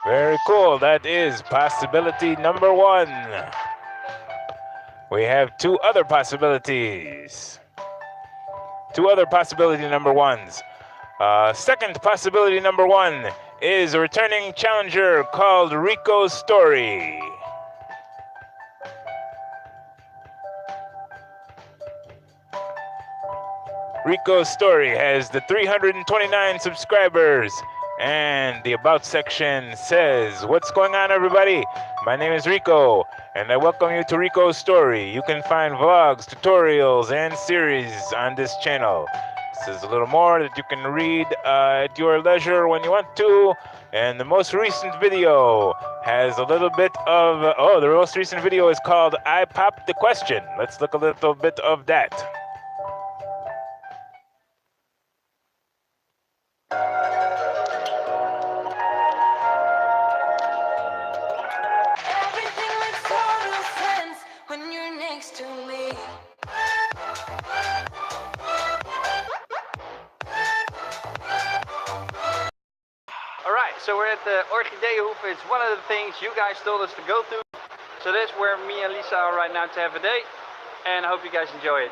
Very cool. That is possibility number 1. We have 2 other possibilities. 2 other possibility number 1s. Second possibility number 1 is a returning challenger called Rico's Story. Rico's Story has the 329 subscribers. And the About section says, what's going on, everybody? My name is Rico, and I welcome you to Rico's Story. You can find vlogs, tutorials, and series on this channel. This is a little more that you can read at your leisure when you want to. And the most recent video has a little bit of... the most recent video is called I Popped the Question. Let's look a little bit of that. So we're at the Orchideehof. It's one of the things you guys told us to go to. So that's where me and Lisa are right now to have a date. And I hope you guys enjoy it.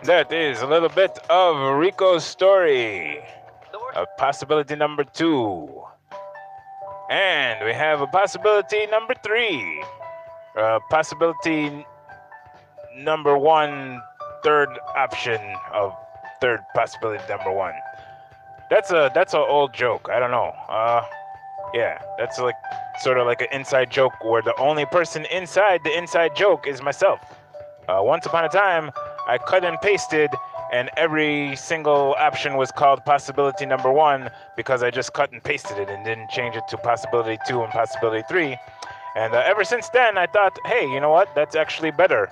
That is a little bit of Rico's story. Possibility number 2. And we have a possibility number 3. Possibility number 1, third option of third possibility number 1. That's an old joke. I don't know. Yeah, that's like sort of like an inside joke where the only person inside the inside joke is myself. Once upon a time, I cut and pasted, and every single option was called possibility number 1 because I just cut and pasted it and didn't change it to possibility 2 and possibility 3. And ever since then, I thought, hey, you know what? That's actually better.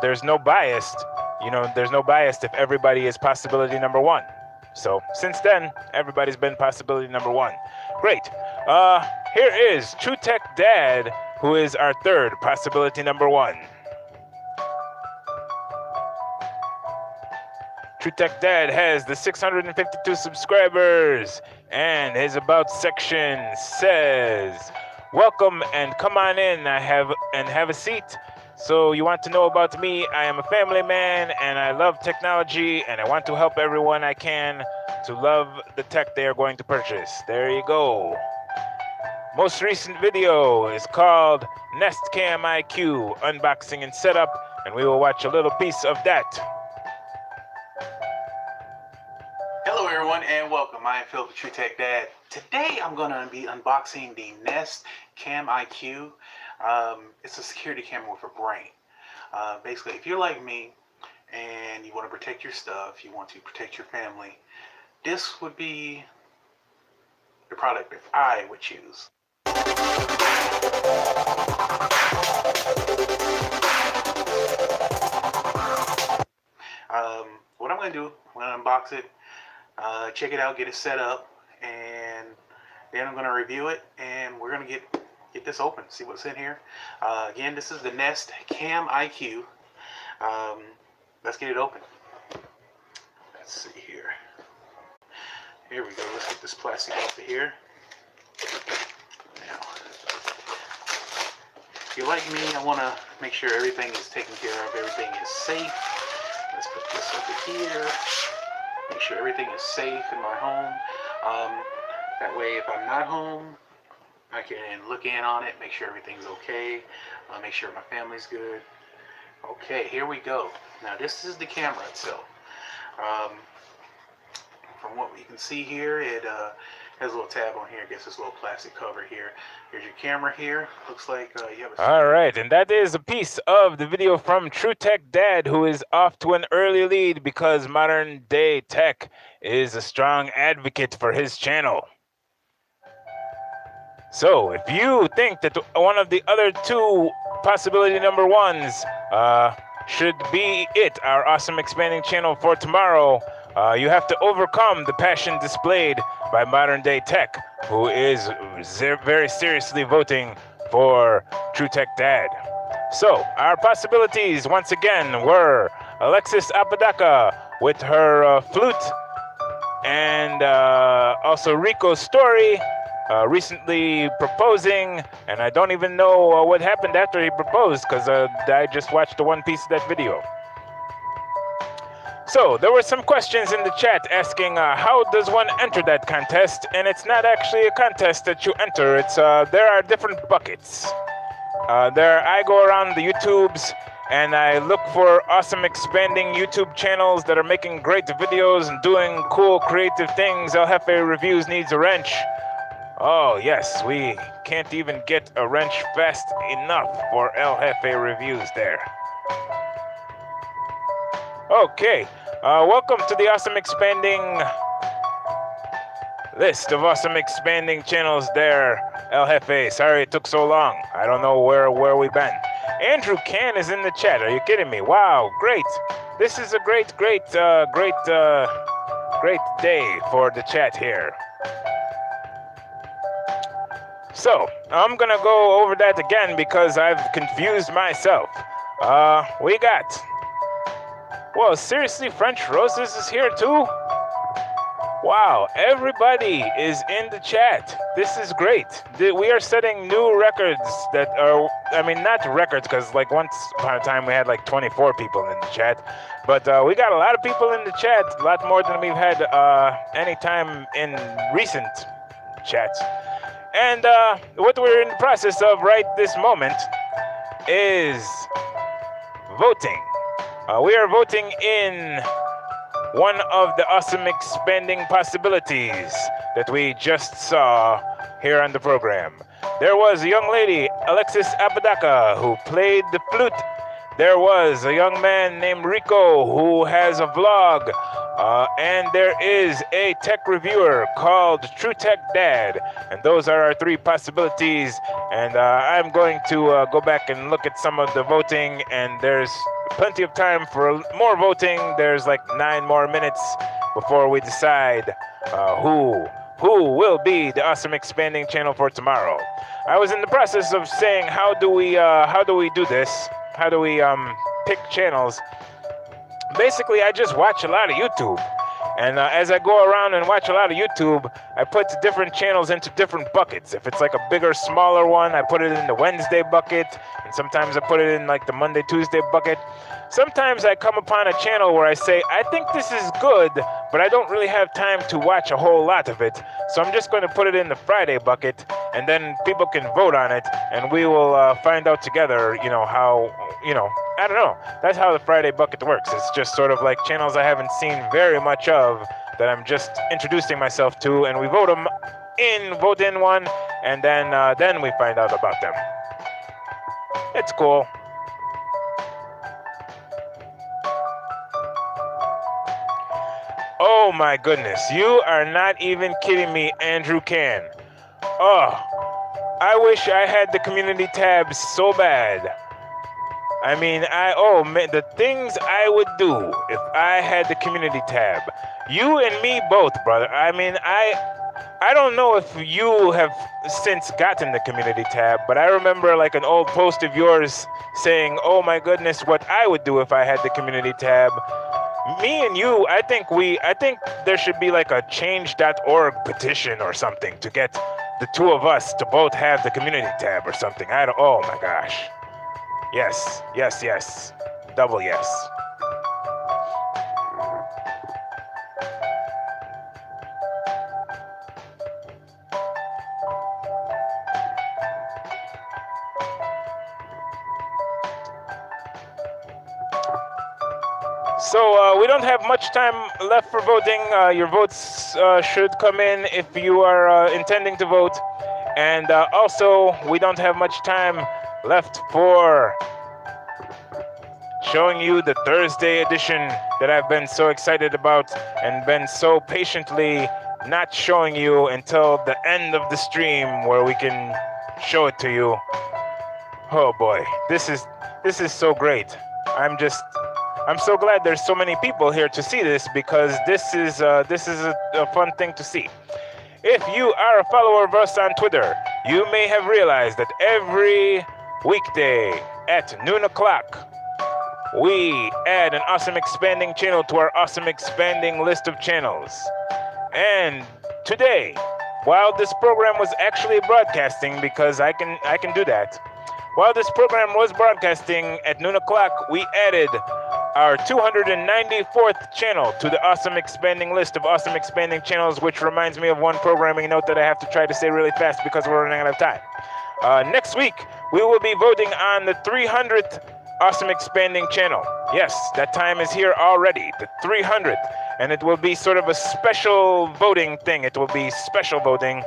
There's no bias. There's no bias if everybody is possibility number 1. So since then, everybody's been possibility number 1. Great. Here is True Tech Dad, who is our third possibility number 1. True Tech Dad has the 652 subscribers, and his About section says, "Welcome and come on in. Have a seat. So you want to know about me? I am a family man, and I love technology, and I want to help everyone I can to love the tech they are going to purchase." There you go. Most recent video is called Nest Cam IQ Unboxing and Setup, and we will watch a little piece of that. Hello everyone and welcome. I am Phil, the True Tech Dad. Today I'm going to be unboxing the Nest Cam IQ. It's a security camera with a brain. Basically, if you're like me and you want to protect your stuff, you want to protect your family, this would be the product that I would choose. What I'm going to do, I'm going to unbox it, check it out, get it set up, and then I'm going to review it, and we're going to get this open, see what's in here. Again, this is the Nest Cam IQ. Let's get it open. Let's see here. Here we go. Let's get this plastic off of here. Now, if you're like me, I want to make sure everything is taken care of, everything is safe. Let's put this over here. Make sure everything is safe in my home. That way, if I'm not home, I can look in on it, make sure everything's okay, make sure my family's good. Okay, here we go. Now, this is the camera itself. From what we can see here, it has a little tab on here. I guess this little plastic cover here. Here's your camera here. Looks like you have a... All right, and that is a piece of the video from True Tech Dad, who is off to an early lead because modern day tech is a strong advocate for his channel. So, if you think that one of the other 2 possibility number 1s should be it, our awesome expanding channel for tomorrow, you have to overcome the passion displayed by modern day tech, who is very seriously voting for True Tech Dad. So, our possibilities once again were Alexis Apodaca with her flute, and also Rico's story. Recently proposing, and I don't even know what happened after he proposed because I just watched the one piece of that video. So, there were some questions in the chat asking how does one enter that contest, and it's not actually a contest that you enter, it's there are different buckets. I go around the YouTubes and I look for awesome expanding YouTube channels that are making great videos and doing cool creative things. El Jefe Reviews needs a wrench. Oh yes, we can't even get a wrench fast enough for El Jefe Reviews there. Okay, welcome to the awesome expanding list of awesome expanding channels there, El Jefe. Sorry it took so long. I don't know where we've been. Andrew Can is in the chat. Are you kidding me? Wow, great. This is a great day for the chat here. So, I'm gonna go over that again because I've confused myself. We got... Whoa, seriously, French Roses is here too? Wow, everybody is in the chat. This is great. We are setting new records that are, I mean, not records, because like once upon a time we had like 24 people in the chat. But we got a lot of people in the chat, a lot more than we've had any time in recent chats. And what we're in the process of right this moment is voting. We are voting in one of the awesome expanding possibilities that we just saw here on the program. There was a young lady, Alexis Apodaca, who played the flute. There was a young man named Rico who has a vlog. And there is a tech reviewer called True Tech Dad. And those are our three possibilities. And I'm going to go back and look at some of the voting. And there's plenty of time for more voting. There's like 9 more minutes before we decide who will be the awesome expanding channel for tomorrow. I was in the process of saying how do we do this? How do we pick channels? Basically, I just watch a lot of YouTube. And as I go around and watch a lot of YouTube, I put different channels into different buckets. If it's like a bigger, smaller one, I put it in the Wednesday bucket. And sometimes I put it in like the Monday, Tuesday bucket. Sometimes I come upon a channel where I say, I think this is good, but I don't really have time to watch a whole lot of it. So I'm just going to put it in the Friday bucket, and then people can vote on it, and we will find out together, how, I don't know. That's how the Friday bucket works. It's just sort of like channels I haven't seen very much of that I'm just introducing myself to, and we vote in one, and then we find out about them. It's cool. Oh my goodness, you are not even kidding me, Andrew Can. Oh, I wish I had the community tab so bad. I mean, the things I would do if I had the community tab. You and me both, brother. I mean, I don't know if you have since gotten the community tab, but I remember like an old post of yours saying, oh my goodness, what I would do if I had the community tab. Me and you, I think there should be like a change.org petition or something to get the two of us to both have the community tab or something. Oh my gosh. Yes. Double yes. So we don't have much time left for voting. Your votes should come in if you are intending to vote. And also, we don't have much time left for showing you the Thursday edition that I've been so excited about and been so patiently not showing you until the end of the stream where we can show it to you. Oh boy, this is so great. I'm so glad there's so many people here to see this, because this is a fun thing to see. If you are a follower of us on Twitter, you may have realized that every weekday at noon o'clock, we add an awesome expanding channel to our awesome expanding list of channels. And today, while this program was actually broadcasting, because I can do that, while this program was broadcasting at noon o'clock, we added our 294th channel to the awesome expanding list of awesome expanding channels, which reminds me of one programming note that I have to try to say really fast because we're running out of time. Next week, we will be voting on the 300th awesome expanding channel. Yes, that time is here already, the 300th, and it will be sort of a special voting thing. It will be special voting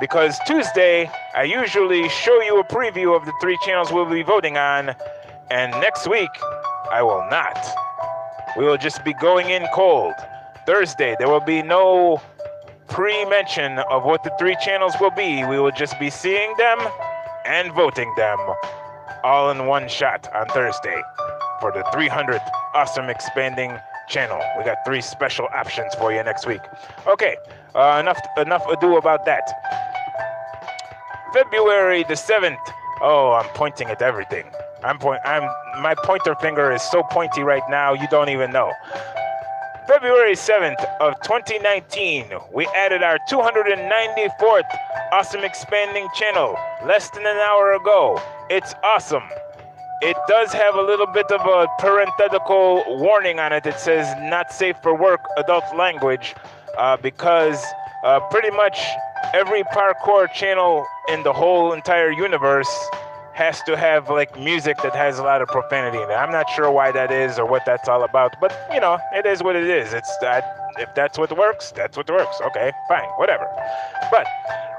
because Tuesday, I usually show you a preview of the 3 channels we'll be voting on, and next week, I will not. We will just be going in cold. Thursday, there will be no pre-mention of what the 3 channels will be. We will just be seeing them and voting them all in one shot on Thursday for the 300th awesome expanding channel. We got 3 special options for you next week. Okay, enough ado about that. February the 7th. Oh, I'm pointing at everything. My pointer finger is so pointy right now, you don't even know. February 7th of 2019, we added our 294th Awesome Expanding channel less than an hour ago. It's awesome. It does have a little bit of a parenthetical warning on it. It says not safe for work, adult language, because pretty much every parkour channel in the whole entire universe has to have like music that has a lot of profanity in it. I'm not sure why that is or what that's all about, but you know, it is what it is. It's that if that's what works, that's what works. Okay, fine, whatever. But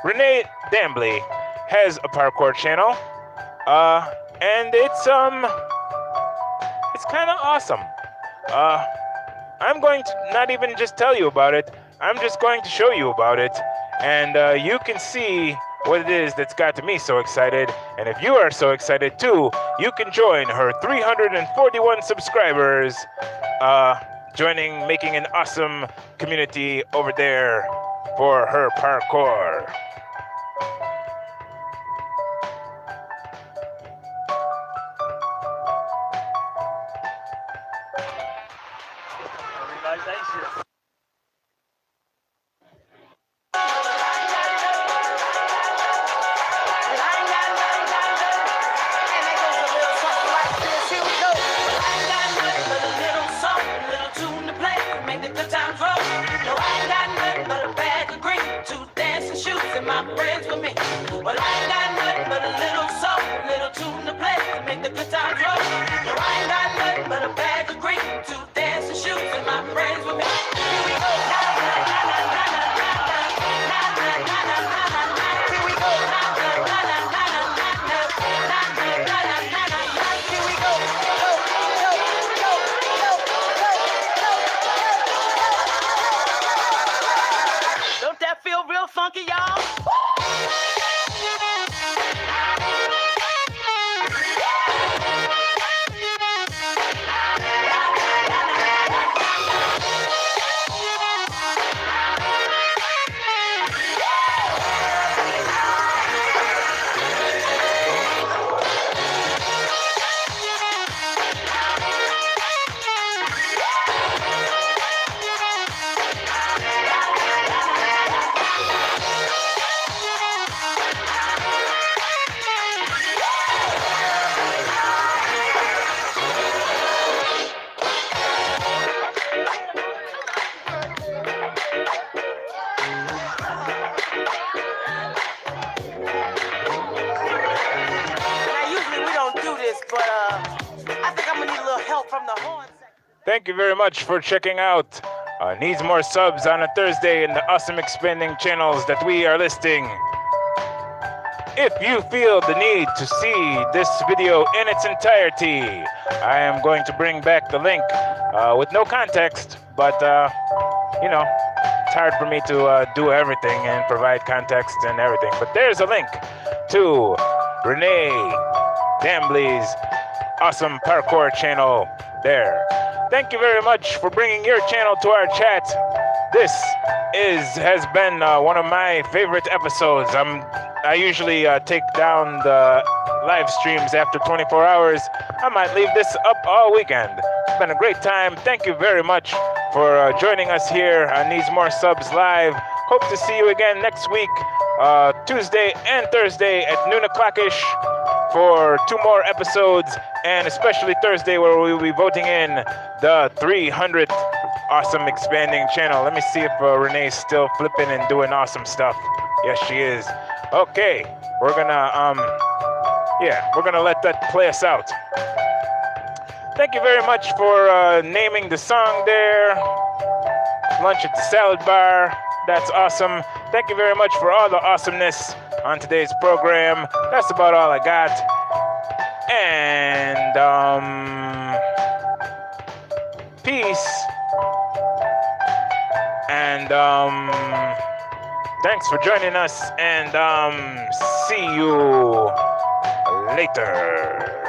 Renee Dambly has a parkour channel, and it's kind of awesome. I'm going to not even just tell you about it. I'm just going to show you about it, and you can see what it is that's got me so excited. And if you are so excited too, you can join her 341 subscribers, making an awesome community over there for her parkour. My friends with me. Well, I ain't got nothing but a little salt, a little tune to play to make the good times roll. No, I ain't got nothing but a bag of green, 2 dancing shoes, and my friends with me. Here we go. Na na na na na na na na na na na na na. Here we go. Na na na na na na na na na na na na na. Here we go. Go go go go go go. Don't that feel real funky, y'all? But I think I'm gonna need a little help from the horn section. Thank you very much for checking out Needs More Subs on a Thursday in the Awesome Expanding channels that we are listing. If you feel the need to see this video in its entirety, I am going to bring back the link with no context, but you know, it's hard for me to do everything and provide context and everything. But there's a link to Renee Dambly's awesome parkour channel there. Thank you very much for bringing your channel to our chat. This has been one of my favorite episodes. I usually take down the live streams after 24 hours. I might leave this up all weekend. It's been a great time. Thank you very much for joining us here on Needs More Subs Live. Hope to see you again next week, Tuesday and Thursday at noon o'clock-ish for 2 more episodes, and especially Thursday where we will be voting in the 300th Awesome Expanding channel. Let me see if Renee's still flipping and doing awesome stuff. Yes, she is. Okay, we're gonna let that play us out. Thank you very much for naming the song there. Lunch at the Salad Bar. That's awesome. Thank you very much for all the awesomeness on today's program. That's about all I got. And peace. And thanks for joining us, and see you later.